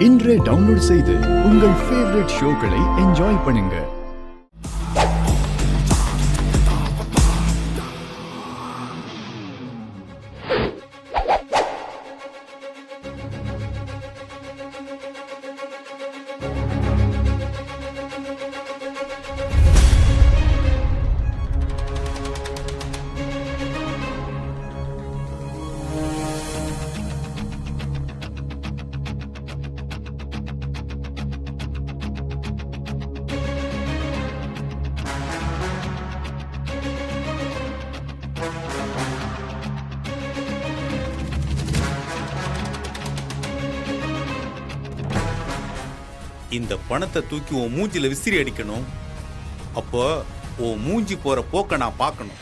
இன்றே டவுன்லோட் செய்து உங்கள் ஃபேவரட் ஷோக்களை என்ஜாய் பண்ணுங்க. இந்த பணத்தை தூக்கி உன் மூஞ்சில விசிறி அடிக்கணும். அப்போ உன் மூஞ்சி போற போக்க நான் பார்க்கணும்.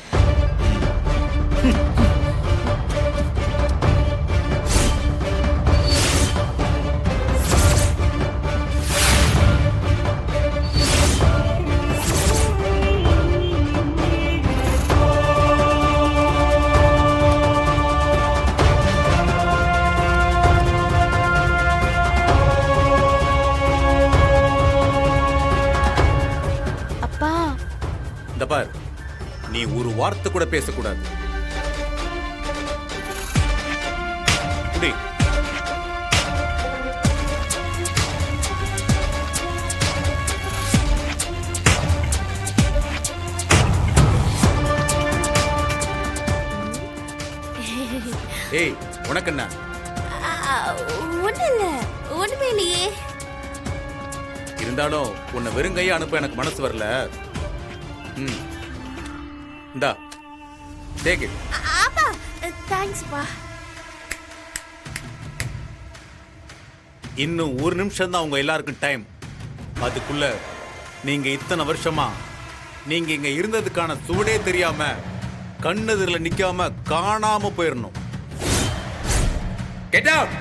இந்த பார், நீ ஒரு வார்த்தை கூட பேசக்கூடாது. ஏய், உனக்கு என்ன? ஒண்ணுமே இல்லையே. இருந்தாலும் உன்னை வெறுங்கையா அனுப்ப எனக்கு மனசு வரல. இந்தா டேக் இட். அப்பா தேங்க்ஸ் பா. இன்னும் ஒரு நிமிஷம் தான் உங்க எல்லாருக்கும் டைம். அதுக்குள்ள நீங்க இத்தனை வருஷமா நீங்க இங்க இருந்ததுக்கான சுவடே தெரியாம கண்ணெதிரில் நிக்காம காணாம போயிடணும். Get out.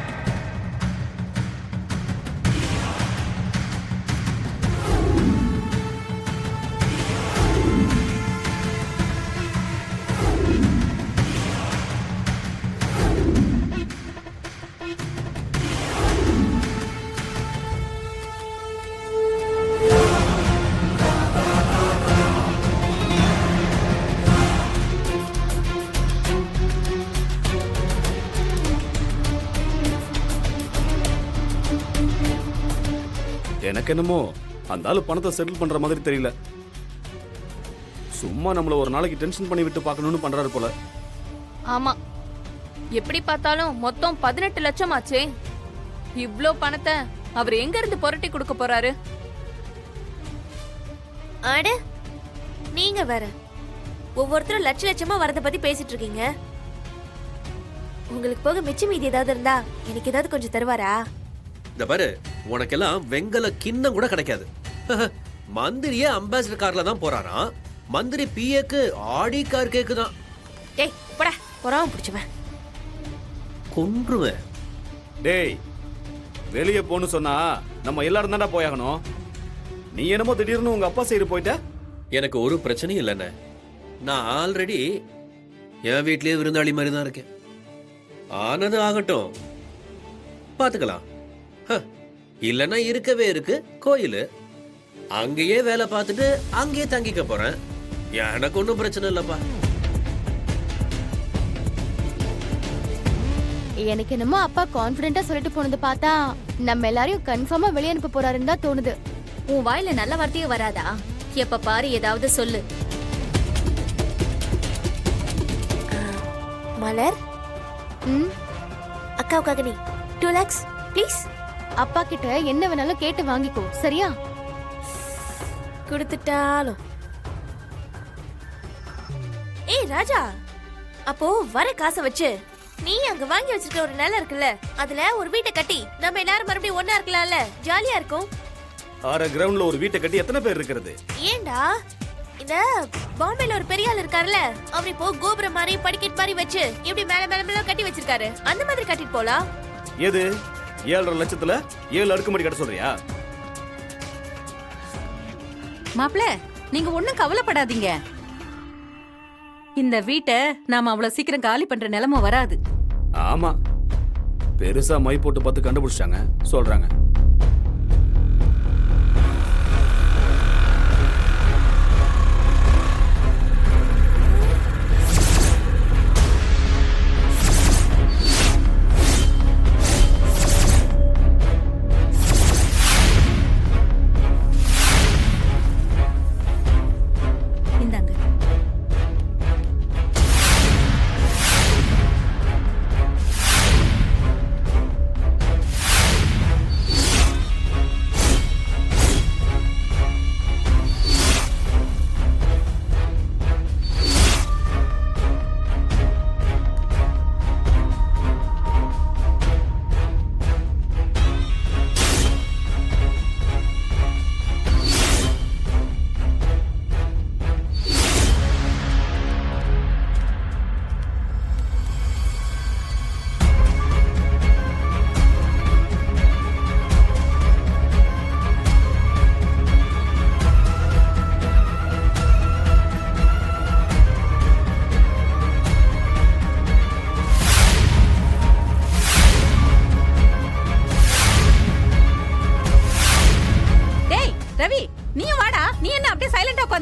எனக்கு என்னமோ அந்த ஆளு பணத்தை செட்டில் பண்ற மாதிரி தெரியல. சும்மா நம்மள ஒரு நாளைக்கு டென்ஷன் பண்ணி விட்டு பார்க்கணும்னு பண்றாரு போல. ஆமா, எப்படி பார்த்தாலும் மொத்தம் 18 லட்சம் ஆச்சே. இவ்ளோ பணத்தை அவர் எங்க இருந்து புரட்டி கொடுக்க போறாரு? அட நீங்க வேற ஒவ்வொருத்தரும் லட்ச லட்சமா வரத பத்தி பேசிட்டு இருக்கீங்க. உங்களுக்கு போக மிச்சம் மீதி ஏதாவது இருந்தா எனக்கு ஏதாவது கொஞ்சம் தருவாரா? இந்த பாரு, உனக்கெல்லாம் வெங்கல கிண்ணம் கூட கிடைக்காது. மந்திரியே அம்பாசிடர் கார்ல தான் போறாராம். மந்திரி பிஏக்கு ஆடி கார் கேக்குதான். டேய் போடா, பொறாம பிடிச்சவன். கொன்றுவேன். டேய், வெளியே போன்னு சொன்னா நம்ம எல்லாரும் தான்டா போயாகணும். நீ என்னமோ திடீர்னு உங்க அப்பா சைடு போயிட்ட. எனக்கு ஒரு பிரச்சனையும் இல்லைண்ணே. நான் ஆல்ரெடி என் வீட்லயே விருந்தாளி மாதிரி தான் இருக்கேன். ஆனது ஆகட்டும், பாத்துக்கலாம். இல்லன்னா இருக்கவே இருக்கு கோயிலு. அங்கேயே வேலை பார்த்துட்டு அங்கேயே தங்கிக்க போறேன். எனக்கு ஒன்றும் பிரச்சனை இல்லப்பா. எனக்கு என்னமோ அப்பா கான்ஃபிடென்ட்டா சொல்லிட்டு போனது பார்த்தா நம்ம எல்லாரையும் கன்ஃபார்மா வெளிய அனுப்ப போறாருன்னு தான் தோணுது. உன் வாயில நல்ல வார்த்தையே வராதா? எப்ப பாரு ஏதாவது சொல்லு. மலர், அக்காவுக்காக நீ 2 lakhs ப்ளீஸ். அப்பா கிட்ட என்ன வேணாலும் கேட்டு வாங்கிக்கோ, சரியா? கொடுத்துட்டாலும். ஏய் ராஜா, அப்போ வர காசை வச்சு நீ அங்க வாங்கி வச்சிருக்க ஒரு நிலம் இருக்குல்ல, அதுல ஒரு வீட்டை கட்டி நம்ம எல்லாரும் மறுபடியும் ஒண்ணா இருக்கலாம்ல, ஜாலியா இருக்கும். 6 கிரவுண்ட்ல ஒரு வீட்டை கட்டி எத்தனை பேர் இருக்கிறது? ஏண்டா, இந்த பாம்பேல ஒரு பெரிய ஆள் இருக்காருல்ல, அவர் இப்போ கோபுரம் மாதிரி படிக்கட் மாதிரி வச்சு இப்படி மேல மேல மேல கட்டி வச்சிருக்காரு. அந்த மாதிரி கட்டிட்டு போலாம். எது 7.5 லட்சத்துல 7 அடுக்குமாடி கட்ட சொல்றியா? மாப்ள, நீங்க ஒண்ணும் கவலைப்படாதீங்க. இந்த வீட்டை நாம அவ்வளவு சீக்கிரம் காலி பண்ற நிலைமை வராது. ஆமா, பெருசா மை போட்டு பார்த்து கண்டுபிடிச்சாங்க சொல்றாங்க.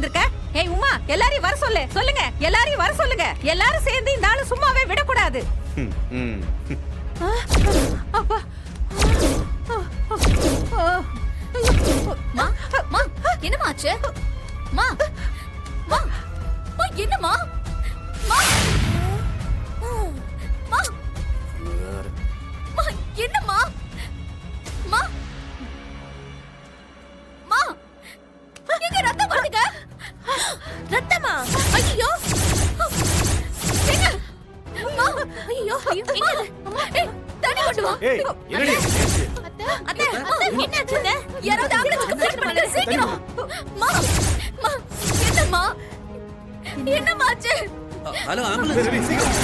வந்திருக்க? ஏய் உமா, எல்லாரையும் வர சொல்லு. சொல்லுங்க, எல்லாரையும் வர சொல்லுங்க. எல்லாரும் சேர்ந்து இந்த ஆளு சும்மாவே விடக்கூடாது. அப்பா. மா மா என்னம்மா ஆச்சு? மா மா மா என்னம்மா? மா மா மா என்னம்மா? மா மா எங்க ரத்தம் வருதுங்க? ரத்தமா? ஐயோ! எங்க? மா ஐயோ! எங்க? ஏய் தண்ணி கொண்டு வா. ஏய் என்னடி அத்தை, என்னாச்சுங்க? யாராவது ஆம்புலன்ஸ்க்கு ஃபோன் பண்ணுங்க சீக்கிரம். மா மா என்னம்மா? என்னம்மா ஆச்சு? Hello ambulance. சரி, சீக்கிரம்